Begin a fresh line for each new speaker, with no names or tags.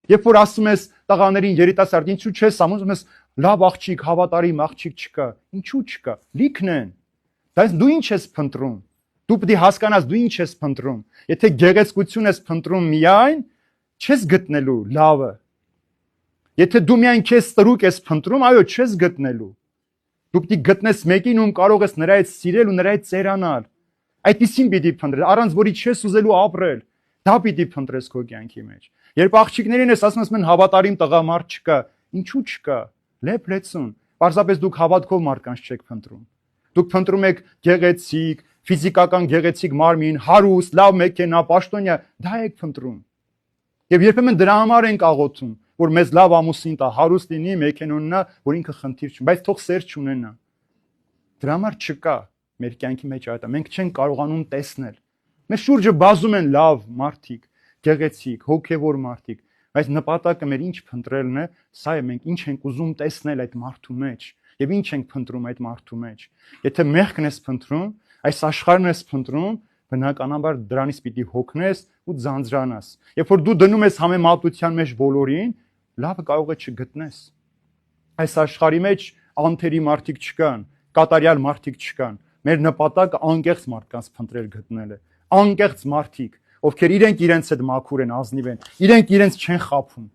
Երբ որ ասում ես տղաներին երիտասարդ, ինչու չես անում, ես լավ աղջիկ, հավատարիմ աղջիկ չկա, ինչու չկա, լիքն են։ Բայց դու ինչ ես փնտրում։ Դու պետք է հասկանաս դու ինչ ես փնտրում։ Եթե գեղեցկություն ես փնտրում միայն, չես գտնելու լավը։ Եթե դու միայն քեզ ստրուկ ես փնտրում, այո, չես գտնելու։ Դու պետք է գտնես մեկին, ում կարող ես նրա հետ սիրել ու նրա հետ ծերանալ։ Այդտիսին պիտի փնտրես, առանց որի չես ուզելու ապրել։ Դա պիտի փնտրես քո կյանքի մեջ։ Երբ աղջիկներին ես ասում ես հավատարիմ տղամարդ չկա, ինչու չկա։ Լեփ լեցուն։ Պարզապես դուք հավատքով մարդկանց չեք փնտրում։ Դուք փնտրում եք գեղեցիկ, ֆիզիկական գեղեցիկ մարմին, հարուստ, լավ մեքենա, պաշտոնյա, դա եք փնտրում։ Եվ երբեմն դրա համար ենք աղոթում, որ մեզ լավ ամուսին տա, հարուստ լինի, մեքենա ունենա, որ ինքը խնդիր չունի, բայց թող սեր չունենա։ Դրա համար չկա մեր կյանքի մեջ այդ։ Մենք չենք կարողանում տեսնել։ Մեր շուրջը բազում են լավ մարդիկ, գեղեցիկ, հոգևոր մարդիկ, բայց նպատակը մեր ինչ փնտրելն է, սա է մենք ինչ ենք ուզում տեսնել այդ մարդու մեջ եւ ինչ ենք փնտրում այդ մարդու մեջ։ Եթե մեղքն ես փնտրում, այս աշխարհն ես փնտրում, բնականաբար դրանից պիտի հոգնես ու ձանձրանաս։ Երբ որ դու դնում ես համեմատության մեջ բոլորին, լավը կարող է չգտնես։ Այս աշխարհի մեջ անթերի մարդիկ չկան, կատարյալ մարդիկ չկան։ Մեր նպատակը անկեղծ մարդկանց փնտրել գտնել է։ Անկեղծ մարդիկ, ովքեր իրենք իրենց հետ մաքուր են, ազնիվ են, իրենք իրենց չեն խաբում։